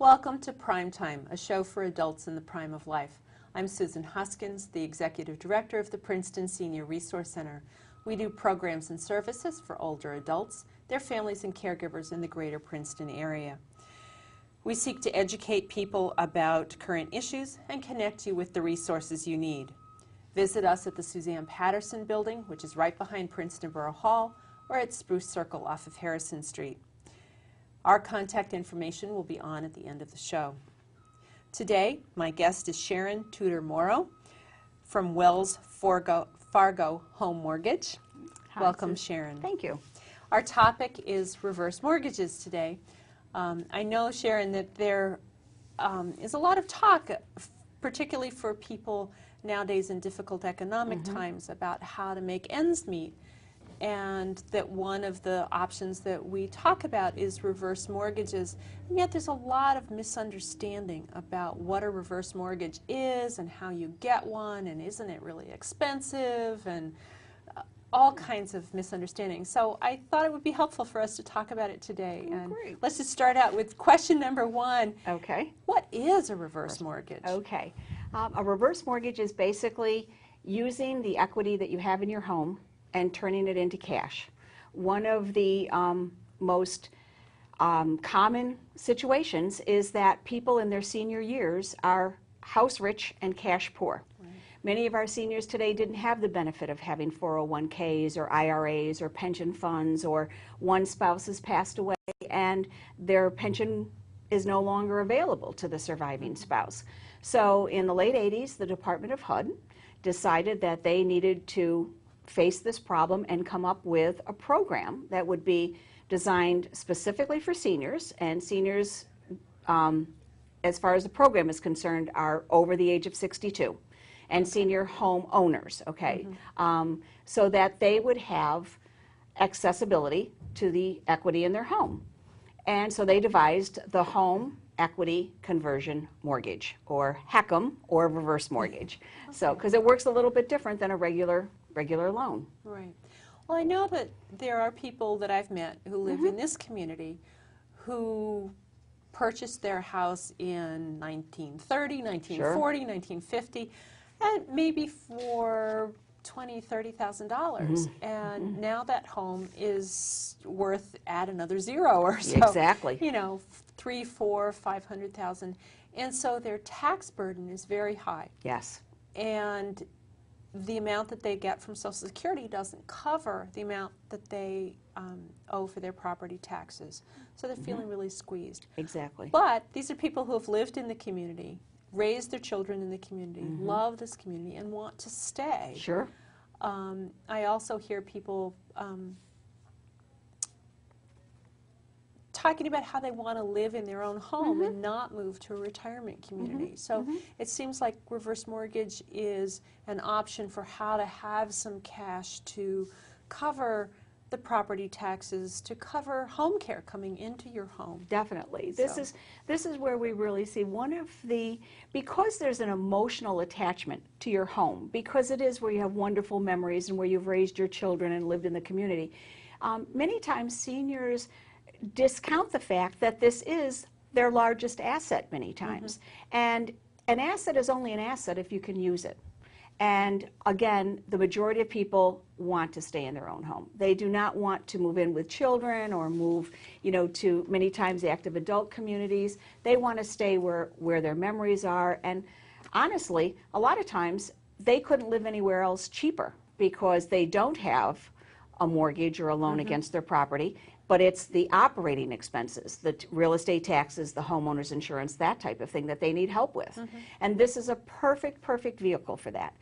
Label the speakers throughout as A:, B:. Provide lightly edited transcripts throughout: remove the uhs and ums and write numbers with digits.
A: Welcome to Prime Time, a show for adults in the prime of life. I'm Susan Hoskins, the Executive Director of the Princeton Senior Resource Center. We do programs and services for older adults, their families and caregivers in the greater Princeton area. We seek to educate people about current issues and connect you with the resources you need. Visit us at the Suzanne Patterson Building, which is right behind Princeton Borough Hall, or at Spruce Circle off of Harrison Street. Our contact information will be on at the end of the show. Today, my guest is Sharon Tudor-Morrow from Wells Fargo Home Mortgage.
B: Hi,
A: Welcome,
B: Susan.
A: Sharon.
B: Thank you.
A: Our topic is reverse mortgages today. I know, Sharon, that there is a lot of talk, particularly for people nowadays in difficult economic times, about how to make ends meet. And that one of the options that we talk about is reverse mortgages. And yet there's a lot of misunderstanding about what a reverse mortgage is and how you get one, and isn't it really expensive, and all kinds of misunderstandings. So I thought it would be helpful for us to talk about it today.
B: Oh,
A: and
B: great.
A: Let's just start out with question number one.
B: Okay.
A: What is a reverse mortgage?
B: Okay. A reverse mortgage is basically using the equity that you have in your home and turning it into cash. One of the most common situations is that people in their senior years are house rich and cash poor. Right. Many of our seniors today didn't have the benefit of having 401ks or IRAs or pension funds, or one spouse has passed away and their pension is no longer available to the surviving spouse. So in the late 80s, the Department of HUD decided that they needed to face this problem and come up with a program that would be designed specifically for seniors. And seniors, as far as the program is concerned, are over the age of 62, and senior home owners, okay? So that they would have accessibility to the equity in their home. And so they devised the Home Equity Conversion Mortgage, or HECM, or reverse mortgage. Okay. So, because it works a little bit different than a regular loan.
A: Right. Well, I know that there are people that I've met who live in this community who purchased their house in 1930, 1940, 1950, and maybe for $20,000, $30,000, and now that home is worth, add another zero or so.
B: Exactly.
A: You know, $300,000, $400,000, $500,000, and so their tax burden is very high.
B: Yes.
A: And the amount that they get from Social Security doesn't cover the amount that they owe for their property taxes. So they're feeling really squeezed.
B: Exactly.
A: But these are people who have lived in the community, raised their children in the community, love this community, and want to stay.
B: Sure.
A: I also hear people talking about how they want to live in their own home and not move to a retirement community. So it seems like reverse mortgage is an option for how to have some cash to cover the property taxes, to cover home care coming into your home.
B: Definitely. This is where we really see one of the, because there's an emotional attachment to your home, because it is where you have wonderful memories and where you've raised your children and lived in the community. Many times seniors discount the fact that this is their largest asset many times. And an asset is only an asset if you can use it. And again, the majority of people want to stay in their own home. They do not want to move in with children or move, you know, to many times the active adult communities. They want to stay where their memories are. And honestly, a lot of times they couldn't live anywhere else cheaper because they don't have a mortgage or a loan against their property. But it's the operating expenses, the real estate taxes, the homeowner's insurance, that type of thing that they need help with. And this is a perfect vehicle for that.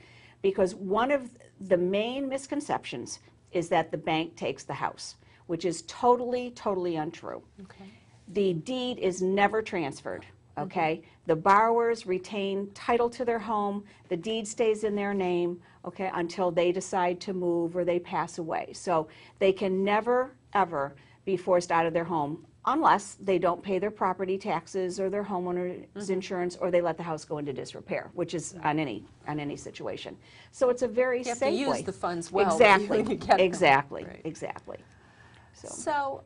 B: Because one of the main misconceptions is that the bank takes the house, which is totally untrue. Okay. The deed is never transferred. Okay, the borrowers retain title to their home. The deed stays in their name, okay, until they decide to move or they pass away. So they can never, ever be forced out of their home unless they don't pay their property taxes or their homeowner's insurance, or they let the house go into disrepair, which is on any situation. So it's a very safe way.
A: You have to use the funds well.
B: Exactly.
A: When you get them. Right. Exactly. So,
B: So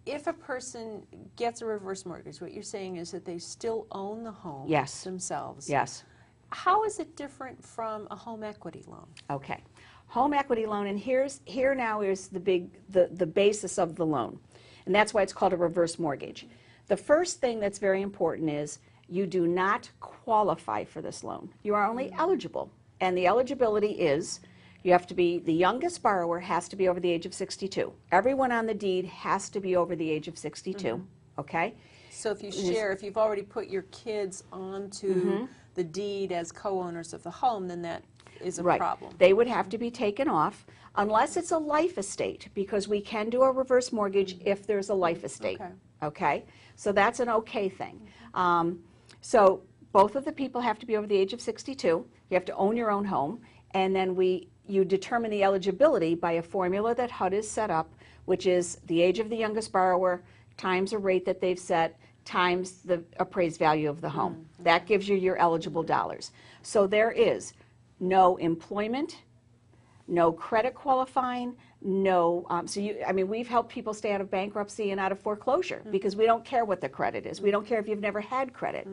A: if a person gets a reverse mortgage, what you're saying is that they still own the home
B: Yes.
A: themselves.
B: Yes.
A: How is it different from a home equity loan?
B: Okay. Home equity loan, and here now is the basis of the loan. And that's why it's called a reverse mortgage. The first thing that's very important is you do not qualify for this loan. You are only eligible. And the eligibility is you have to be, the youngest borrower has to be over the age of 62. Everyone on the deed has to be over the age of 62, okay?
A: So if you share, if you've already put your kids onto the deed as co-owners of the home, then that is a problem.
B: They would have to be taken off unless it's a life estate, because we can do a reverse mortgage if there's a life estate. Okay? So that's an okay thing. So both of the people have to be over the age of 62. You have to own your own home, and then you determine the eligibility by a formula that HUD has set up, which is the age of the youngest borrower times a rate that they've set times the appraised value of the home. That gives you your eligible dollars. So there is no employment, no credit qualifying, no, I mean, we've helped people stay out of bankruptcy and out of foreclosure because we don't care what the credit is. We don't care if you've never had credit.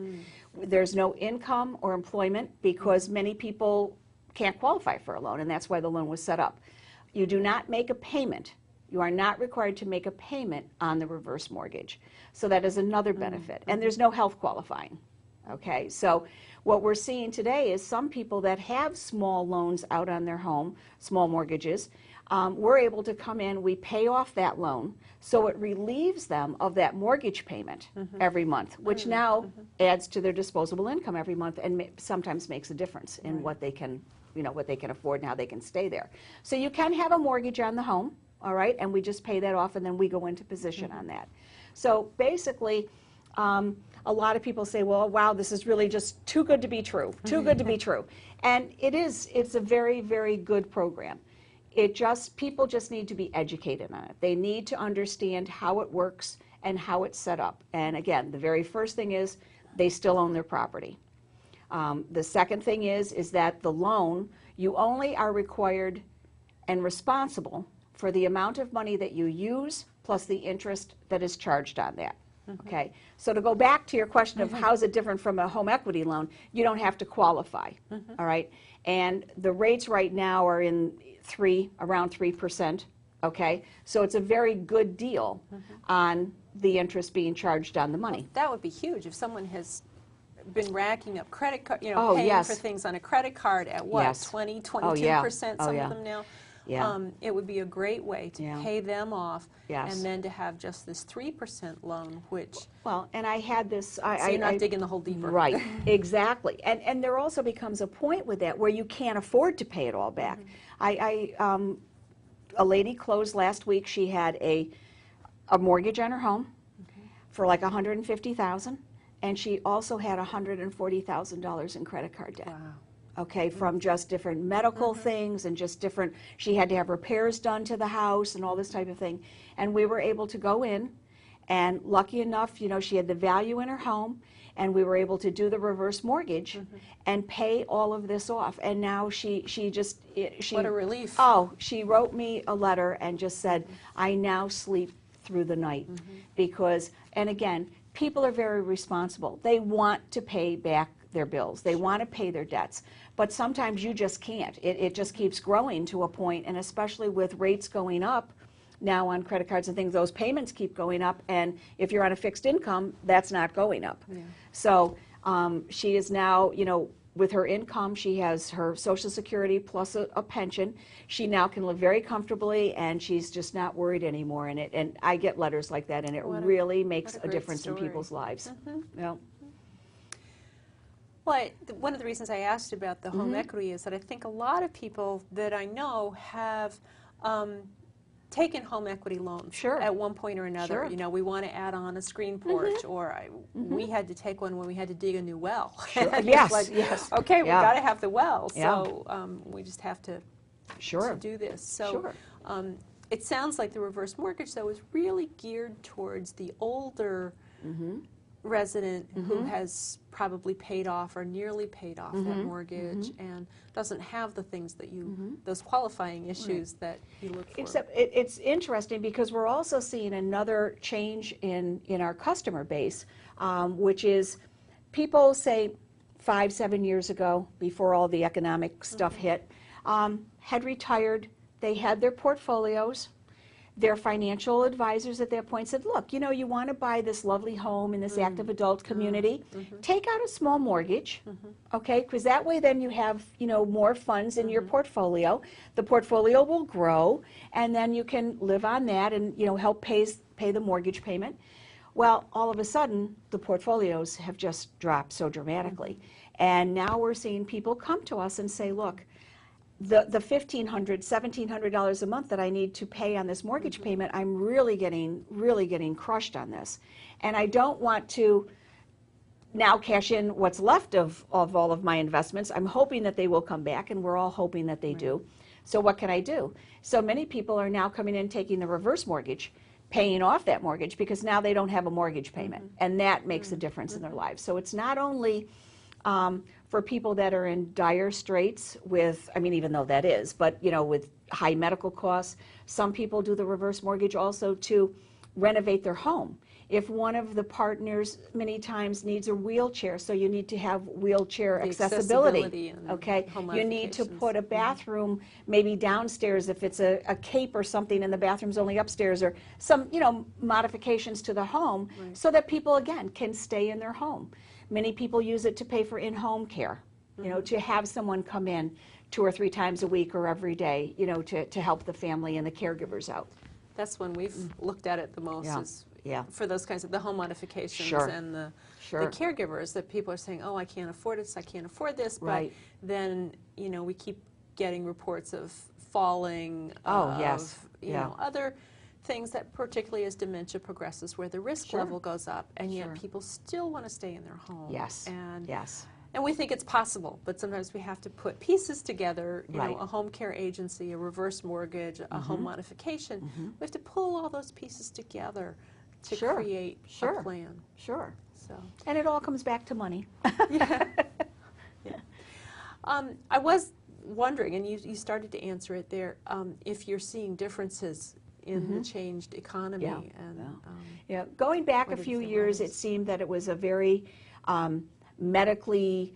B: There's no income or employment because many people can't qualify for a loan, and that's why the loan was set up. You do not make a payment. You are not required to make a payment on the reverse mortgage. So that is another benefit. And there's no health qualifying. Okay, so what we're seeing today is some people that have small loans out on their home, small mortgages, we're able to come in, we pay off that loan, so it relieves them of that mortgage payment every month, which now adds to their disposable income every month and sometimes makes a difference in what they can, what they can afford and how they can stay there. So you can have a mortgage on the home, all right, and we just pay that off and then we go into position on that. So basically, a lot of people say, well, wow, this is really just too good to be true, too good to be true. And it is, it's a very, very good program. People just need to be educated on it. They need to understand how it works and how it's set up. And again, the very first thing is they still own their property. The second thing is that the loan, you only are required and responsible for the amount of money that you use plus the interest that is charged on that. Okay, so to go back to your question of how is it different from a home equity loan, you don't have to qualify, all right? And the rates right now are in around 3%, okay? So it's a very good deal on the interest being charged on the money.
A: Well, that would be huge if someone has been racking up credit card, paying for things on a credit card at what, 20, 22%, some of them now? It would be a great way to pay them off and then to have just this 3% loan, which...
B: Well, and I had this...
A: so you're not digging the hole deeper.
B: Right, exactly. And there also becomes a point with that where you can't afford to pay it all back. A lady closed last week. She had a mortgage on her home for like $150,000, and she also had $140,000 in credit card debt.
A: Wow.
B: Okay, from just different medical things and just different, she had to have repairs done to the house and all this type of thing. And we were able to go in, and lucky enough, she had the value in her home, and we were able to do the reverse mortgage and pay all of this off. And now she what
A: a relief.
B: Oh, she wrote me a letter and just said, I now sleep through the night because, and again, people are very responsible. They want to pay back their bills. They want to pay their debts. But sometimes you just can't. It just keeps growing to a point, and especially with rates going up now on credit cards and things, those payments keep going up, and if you're on a fixed income, that's not going up. So she is now, with her income, she has her Social Security plus a pension. She now can live very comfortably, and she's just not worried anymore. And I get letters like that, and it really makes a difference in people's lives.
A: Well, one of the reasons I asked about the home equity is that I think a lot of people that I know have taken home equity loans at one point or another. We want to add on a screen porch, or we had to take one when we had to dig a new well.
B: Yes.
A: Okay, we got to have the well, so we just have to do this. So it sounds like the reverse mortgage, though, is really geared towards the older resident who has probably paid off or nearly paid off that mortgage and doesn't have the things that you, those qualifying issues that you look for.
B: Except it's interesting because we're also seeing another change in our customer base, which is people say 5-7 years ago, before all the economic stuff hit, had retired, they had their portfolios. Their financial advisors at that point said, look, you know, you want to buy this lovely home in this active adult community, take out a small mortgage, okay, because that way then you have, you know, more funds in your portfolio. The portfolio will grow, and then you can live on that and, you know, help pay the mortgage payment. Well, all of a sudden, the portfolios have just dropped so dramatically. And now we're seeing people come to us and say, look, the $1,500, $1,700 a month that I need to pay on this mortgage payment, I'm really getting crushed on this. And I don't want to now cash in what's left of all of my investments. I'm hoping that they will come back, and we're all hoping that they do. So what can I do? So many people are now coming in taking the reverse mortgage, paying off that mortgage, because now they don't have a mortgage payment. And that makes a difference in their lives. So it's not only for people that are in dire straits with, I mean, even though that is, but, you know, with high medical costs, some people do the reverse mortgage also to renovate their home. If one of the partners many times needs a wheelchair, so you need to have wheelchair accessibility, okay? You need to put a bathroom maybe downstairs if it's a cape or something and the bathroom's only upstairs, or some, you know, modifications to the home so that people, again, can stay in their home. Many people use it to pay for in-home care, you know, to have someone come in 2 or 3 times a week or every day, you know, to help the family and the caregivers out.
A: That's when we've looked at it the most, is for those kinds of the home modifications and the caregivers, that people are saying, oh, I can't afford it, so I can't afford this, but then, you know, we keep getting reports of falling, you know, other things that, particularly as dementia progresses, where the risk level goes up, and yet people still want to stay in their home. And we think it's possible, but sometimes we have to put pieces together, you know, a home care agency, a reverse mortgage, a home modification. We have to pull all those pieces together to create a plan. So.
B: And it all comes back to money.
A: I was wondering, and you started to answer it there, if you're seeing differences in the changed economy.
B: Going back a few years, it seemed that it was a very medically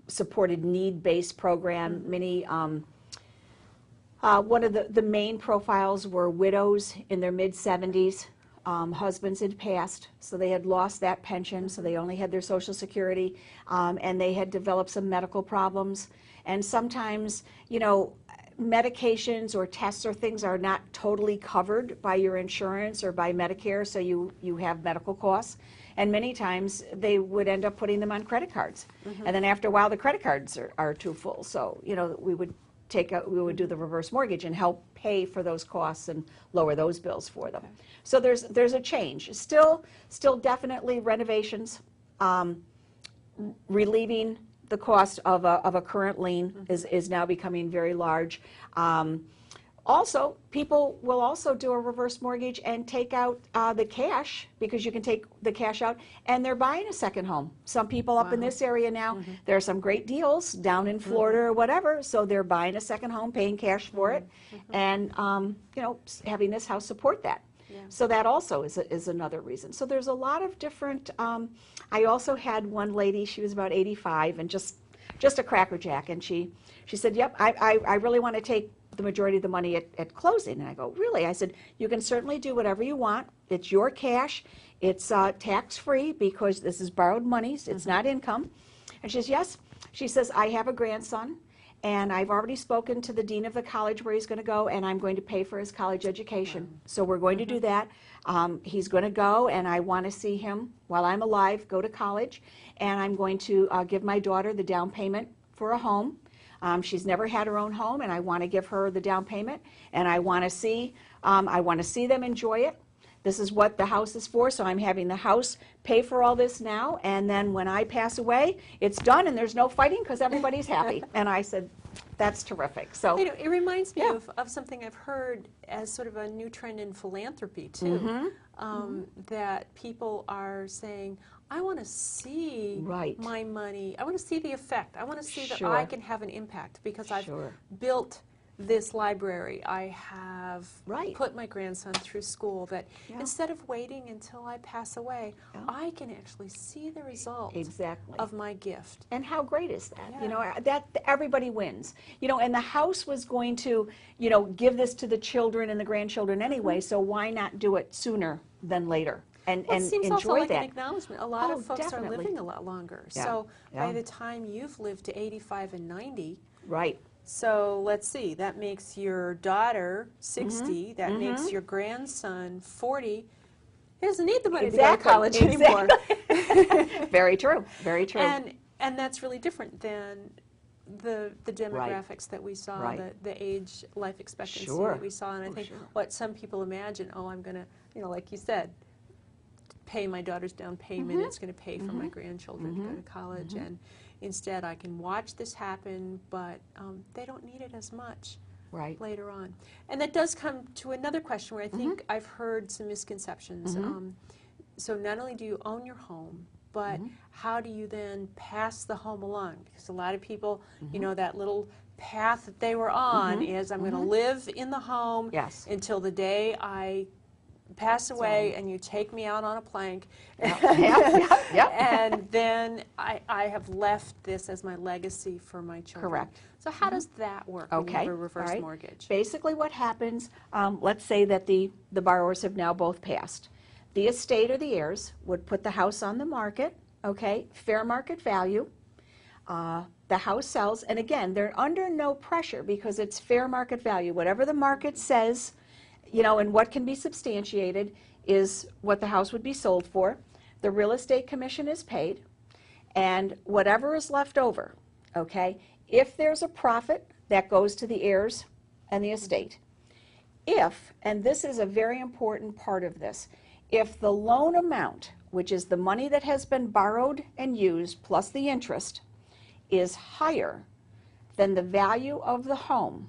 B: supported need-based program. Many, one of the main profiles were widows in their mid-70s. Husbands had passed, so they had lost that pension, so they only had their Social Security, and they had developed some medical problems. And sometimes, you know, medications or tests or things are not totally covered by your insurance or by Medicare, so you have medical costs. And many times they would end up putting them on credit cards. And then after a while the credit cards are too full. So, you know, we would do the reverse mortgage and help pay for those costs and lower those bills for them. So there's a change. Still definitely renovations, relieving the cost of a current lien is now becoming very large. Also, people will also do a reverse mortgage and take out the cash, because you can take the cash out, and they're buying a second home. Some people up in this area now, there are some great deals down in Florida or whatever, so they're buying a second home, paying cash for it, and you know, having this house support that. So that also is another reason. So there's a lot of different, I also had one lady, she was about 85 and just a crackerjack, and she said, yep, I really want to take the majority of the money at closing. And I go, really? I said, you can certainly do whatever you want. It's your cash. It's tax-free, because this is borrowed money. It's not income. And she says, yes. She says, I have a grandson, and I've already spoken to the dean of the college where he's going to go, and I'm going to pay for his college education. So we're going to do that. He's going to go, and I want to see him while I'm alive go to college, and I'm going to give my daughter the down payment for a home. She's never had her own home, and I want to give her the down payment, and I want to see them enjoy it. This is what the house is for, so I'm having the house pay for all this now, and then when I pass away, it's done, and there's no fighting because everybody's happy. And I said, that's terrific. So
A: you know, it reminds me of something I've heard as sort of a new trend in philanthropy too. that people are saying, I want to see
B: Right.
A: my money. I want to see the effect. I want to see that
B: Sure.
A: I can have an impact because I've
B: Sure.
A: built this library. I have
B: Right.
A: put my grandson through school, that
B: Yeah.
A: instead of waiting until I pass away,
B: Yeah.
A: I can actually see the result
B: Exactly.
A: of my gift.
B: And how great is that?
A: Yeah.
B: You know, that everybody wins. You know, and the house was going to, you know, give this to the children and the grandchildren anyway, so why not do it sooner than later? And,
A: Well, it seems
B: enjoy
A: also like
B: that.
A: an acknowledgement. A lot
B: Oh,
A: of folks
B: definitely.
A: are living a lot longer.
B: Yeah.
A: So
B: Yeah.
A: by the time you've lived to 85 and 90,
B: Right.
A: so let's see, that makes your daughter 60, that makes your grandson 40. He doesn't need the money
B: Exactly.
A: to go to college anymore.
B: Very true. Very true.
A: And that's really different than the demographics that we saw,
B: Right.
A: the age, life expectancy
B: Sure.
A: that we saw. And I
B: Oh,
A: think
B: sure.
A: what some people imagine, oh, I'm going to, you know, like you said, pay my daughter's down payment, it's going to pay for my grandchildren to go to college. And instead, I can watch this happen, but they don't need it as much
B: Right.
A: later on. And that does come to another question where I think I've heard some misconceptions. So not only do you own your home, but how do you then pass the home along? Because a lot of people, you know, that little path that they were on is I'm going to live in the home
B: Yes.
A: until the day I pass away and you take me out on a plank.
B: Yep.
A: And then I have left this as my legacy for my children.
B: Correct.
A: So how does that work when you
B: Okay.
A: have a reverse
B: All right.
A: mortgage?
B: Basically what happens, let's say that the borrowers have now both passed. The estate or the heirs would put the house on the market, okay, fair market value. The house sells, and again, they're under no pressure because it's fair market value. Whatever the market says, you know, and what can be substantiated is what the house would be sold for. The real estate commission is paid, and whatever is left over, okay, if there's a profit, that goes to the heirs and the estate. If, and this is a very important part of this, if the loan amount, which is the money that has been borrowed and used plus the interest, is higher than the value of the home,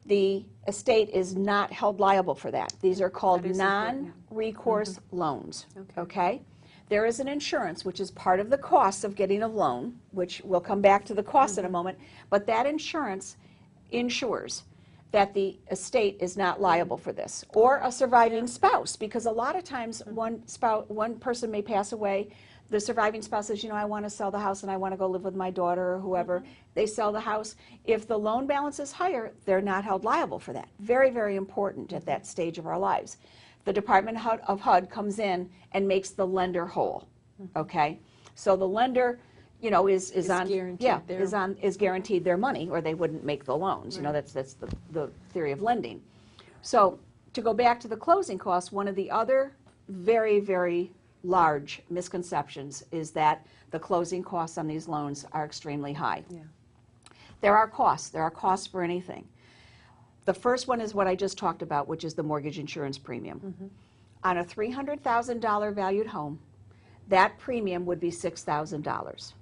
B: the estate is not held liable for that. These are called
A: That is important.
B: non-recourse loans.
A: Okay.
B: Okay? There is an insurance, which is part of the cost of getting a loan, which we'll come back to the cost in a moment, but that insurance insures that the estate is not liable for this, or a surviving spouse, because a lot of times one person may pass away, the surviving spouse says, you know, I want to sell the house and I want to go live with my daughter or whoever. They sell the house. If the loan balance is higher, they're not held liable for that. Very, very important at that stage of our lives. The Department of HUD comes in and makes the lender whole. Okay, so the lender, you know, is on
A: guaranteed
B: is guaranteed their money, or they wouldn't make the loans. You know, that's the theory of lending. So to go back to the closing costs, one of the other very, very large misconceptions is that the closing costs on these loans are extremely high.
A: Yeah.
B: There are costs. There are costs for anything. The first one is what I just talked about, which is the mortgage insurance premium. On a $300,000 valued home, that premium would be $6,000.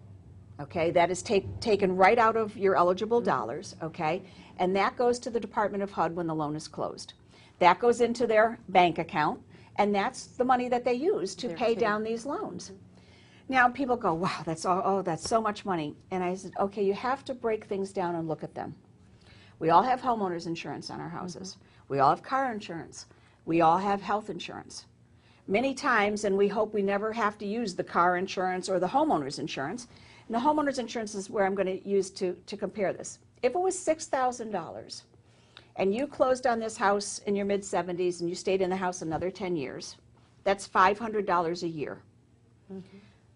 B: Okay, that is taken right out of your eligible dollars, okay? And that goes to the Department of HUD when the loan is closed. That goes into their bank account, and that's the money that they use to pay down these loans. Now people go, wow, that's that's so much money. And I said, okay, you have to break things down and look at them. We all have homeowners insurance on our houses. We all have car insurance. We all have health insurance. Many times, and we hope we never have to use the car insurance or the homeowner's insurance. And the homeowner's insurance is where I'm going to use to compare this. If it was $6,000 and you closed on this house in your mid-70s and you stayed in the house another 10 years, that's $500 a year.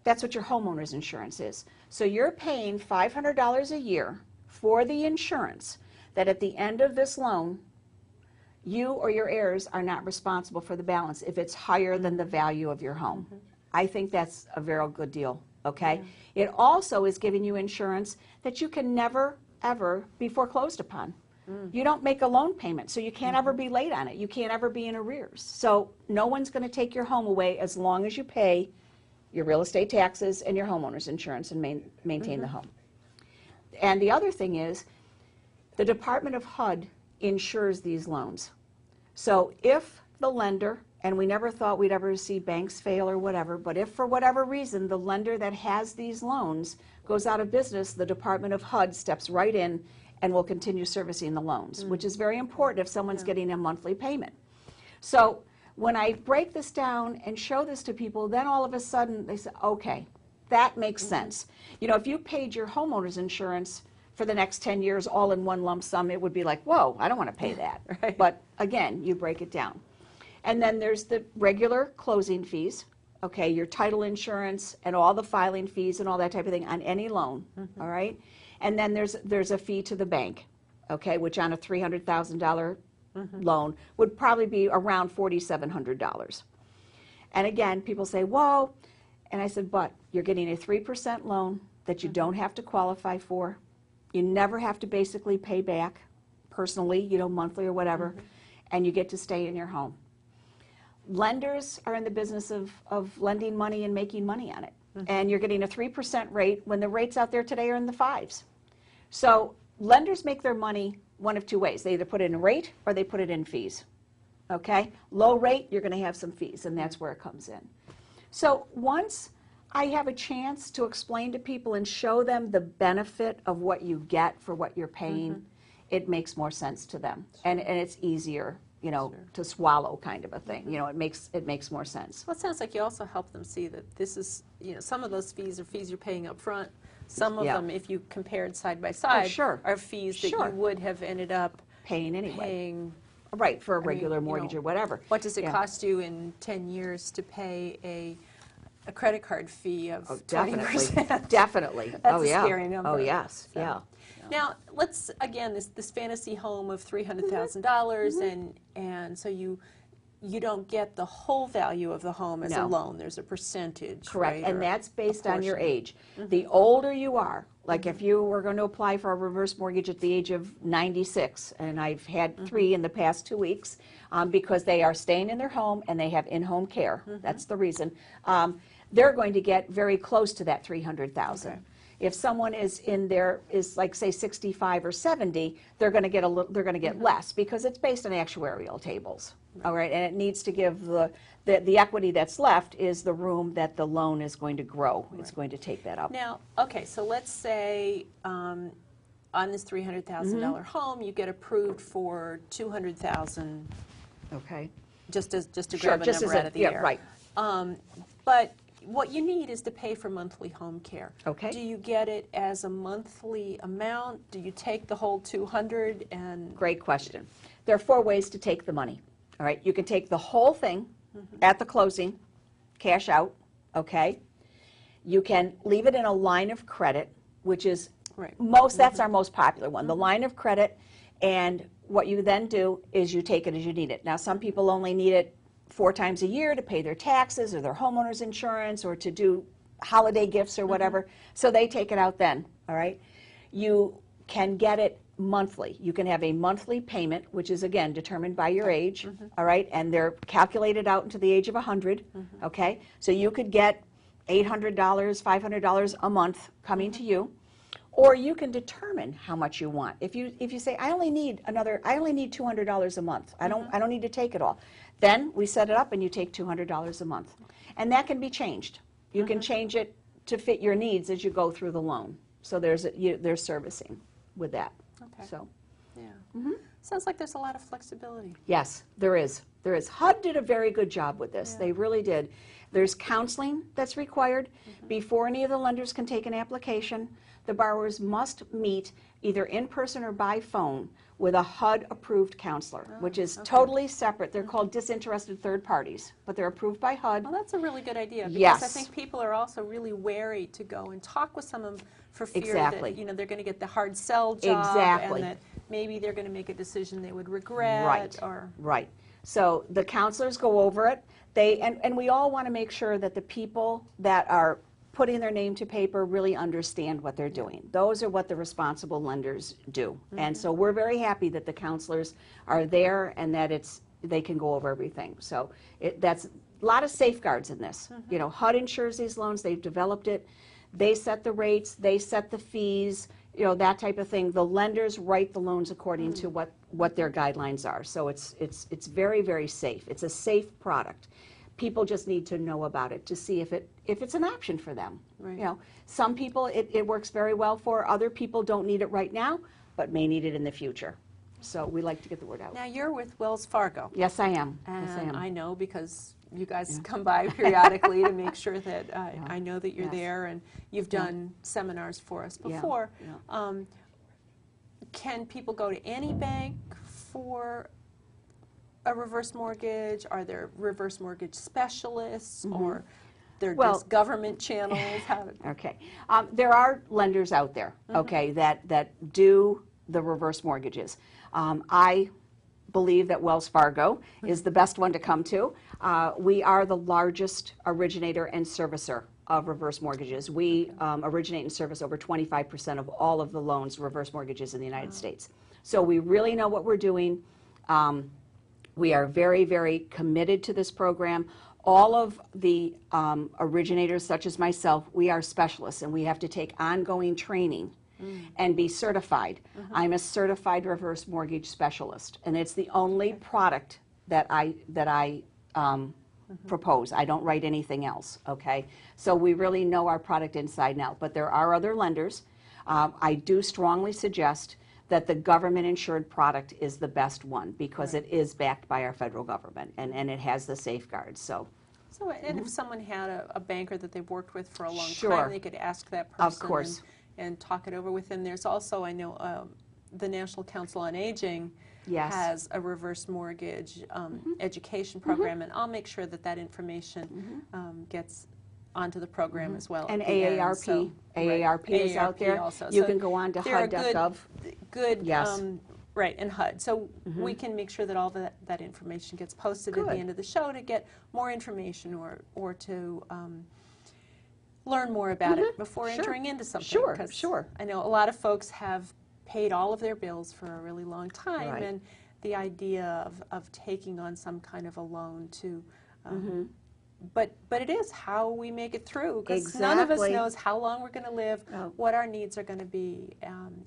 B: That's what your homeowner's insurance is. So you're paying $500 a year for the insurance that at the end of this loan, you or your heirs are not responsible for the balance if it's higher than the value of your home. I think that's a very good deal, okay? It also is giving you insurance that you can never, ever be foreclosed upon. You don't make a loan payment, so you can't ever be late on it. You can't ever be in arrears. So no one's going to take your home away as long as you pay your real estate taxes and your homeowner's insurance and maintain the home. And the other thing is, the Department of HUD insures these loans. So if the lender and we never thought we'd ever see banks fail or whatever, but if for whatever reason the lender that has these loans goes out of business, the Department of HUD steps right in and will continue servicing the loans, which is very important if someone's getting a monthly payment. So when I break this down and show this to people, then all of a sudden they say, okay, that makes sense. You know, if you paid your homeowner's insurance for the next 10 years all in one lump sum, it would be like, whoa, I don't want to pay that.
A: Right.
B: But again, you break it down. And then there's the regular closing fees, okay, your title insurance and all the filing fees and all that type of thing on any loan, all right? And then there's a fee to the bank, okay, which on a $300,000 loan would probably be around $4,700. And again, people say, whoa, and I said, but you're getting a 3% loan that you don't have to qualify for. You never have to basically pay back personally, you know, monthly or whatever, and you get to stay in your home. Lenders are in the business of lending money and making money on it. And you're getting a 3% rate when the rates out there today are in the 5s. So lenders make their money one of two ways. They either put it in rate or they put it in fees. Okay? Low rate, you're going to have some fees, and that's where it comes in. So once I have a chance to explain to people and show them the benefit of what you get for what you're paying, it makes more sense to them. And it's easier, you know, to swallow kind of a thing. You know, it makes more sense.
A: Well, it sounds like you also help them see that this is, you know, some of those fees are fees you're paying up front. Some of them, if you compared side by side, are fees that you would have ended up
B: paying anyway.
A: Paying,
B: right, for a regular mortgage or whatever.
A: What does it cost you in 10 years to pay a credit card fee of 20%?
B: Definitely.
A: That's a scary number.
B: Oh, yes. So. Yeah.
A: Now, let's, again, this fantasy home of $300,000, and so you don't get the whole value of the home as a loan. There's a percentage.
B: Correct,
A: right,
B: and that's based on your age. The older you are, like if you were going to apply for a reverse mortgage at the age of 96, and I've had 3 in the past 2 weeks, because they are staying in their home and they have in-home care. That's the reason. They're going to get very close to that $300,000. Okay. If someone is like say 65 or 70, they're going to get they're going to get less because it's based on actuarial tables. All right, and it needs to give the equity that's left is the room that the loan is going to grow. It's going to take that up.
A: Now, okay, so let's say on this $300,000 home, you get approved for $200,000.
B: Okay.
A: Just to grab a number out of the air.
B: Right.
A: But what you need is to pay for monthly home care.
B: Okay.
A: Do you get it as a monthly amount? Do you take the whole $200 and?
B: Great question. There are 4 ways to take the money. All right. You can take the whole thing at the closing, cash out. Okay. You can leave it in a line of credit, which is that's our most popular one. The line of credit, and what you then do is you take it as you need it. Now, some people only need it 4 times a year to pay their taxes or their homeowner's insurance or to do holiday gifts or whatever. So they take it out then, all right? You can get it monthly. You can have a monthly payment, which is, again, determined by your age, all right? And they're calculated out into the age of 100, okay? So you could get $800, $500 a month coming to you. Or you can determine how much you want. If you say I only need $200 a month. I don't need to take it all. Then we set it up and you take $200 a month. And that can be changed. You can change it to fit your needs as you go through the loan. So there's servicing with that.
A: Okay.
B: So
A: yeah. Sounds like there's a lot of flexibility.
B: Yes, there is. There is. HUD did a very good job with this. They really did. There's counseling that's required before any of the lenders can take an application. The borrowers must meet either in person or by phone with a HUD-approved counselor, which is totally separate. They're called disinterested third parties, but they're approved by HUD.
A: Well, that's a really good idea because I think people are also really wary to go and talk with someone for fear that they're going to get the hard sell job and that maybe they're going to make a decision they would regret.
B: Right. So the counselors go over it. And we all want to make sure that the people that are putting their name to paper really understand what they're doing. Those are what the responsible lenders do. And so we're very happy that the counselors are there and that they can go over everything. So that's a lot of safeguards in this. You know, HUD insures these loans. They've developed it. They set the rates. They set the fees. You know, that type of thing. The lenders write the loans according to what their guidelines are. So it's very, very safe. It's a safe product. People just need to know about it to see if it's an option for them.
A: Right.
B: You know, some people it works very well for. Other people don't need it right now, but may need it in the future. So we like to get the word out.
A: Now you're with Wells Fargo.
B: Yes, I am.
A: And
B: yes, I am.
A: I know because you guys come by periodically to make sure that I know that you're
B: Yes.
A: there, and you've done seminars for us before.
B: Yeah.
A: Can people go to any bank for a reverse mortgage? Are there reverse mortgage specialists, or they're
B: Well-
A: just government channels?
B: Okay. There are lenders out there, okay, that do the reverse mortgages. I believe that Wells Fargo is the best one to come to. We are the largest originator and servicer of reverse mortgages. We originate and service over 25% of all of the loans, reverse mortgages in the United States. So we really know what we're doing. We are very, very committed to this program. All of the originators, such as myself, we are specialists, and we have to take ongoing training and be certified. I'm a certified reverse mortgage specialist, and it's the only product that I propose. I don't write anything else, okay? So we really know our product inside and out, but there are other lenders. I do strongly suggest that the government-insured product is the best one because it is backed by our federal government, and it has the safeguards. So,
A: And if someone had a banker that they've worked with for a long
B: Sure.
A: time, they could ask that person
B: Of course.
A: And talk it over with them. There's also, I know, the National Council on Aging
B: Yes.
A: has a reverse mortgage education program, and I'll make sure that information gets onto the program as well.
B: and
A: at the end.
B: AARP,
A: So,
B: AARP
A: right,
B: is out
A: AARP
B: there.
A: also.
B: You
A: So
B: can go on to
A: they're a
B: HUD.gov.
A: good,
B: Yes.
A: right, and HUD. So we can make sure that all that information gets posted at the
B: Good.
A: end of the show to get more information or to learn more about it before
B: Sure.
A: entering into something.
B: Sure,
A: 'Cause
B: sure.
A: I know a lot of folks have paid all of their bills for a really long time,
B: Right.
A: and the idea of taking on some kind of a loan to but it is how we make it through, because none of us
B: Exactly.
A: knows how long we're going to live,
B: No.
A: what our needs are going to be,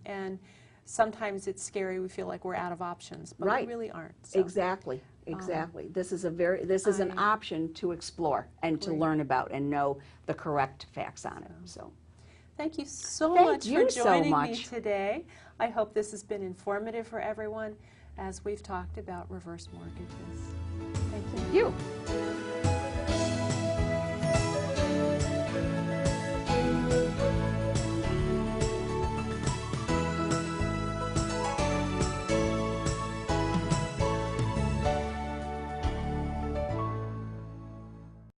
A: and sometimes it's scary. We feel like we're out of options, but
B: Right.
A: we really aren't. So.
B: Exactly, exactly. This is an option to explore and to
A: Great.
B: learn about and know the correct facts on it. So,
A: Thank you so
B: Thank
A: much
B: you
A: for
B: so
A: joining me
B: much.
A: today. I hope this has been informative for everyone as we've talked about reverse mortgages. Thank you.
B: you.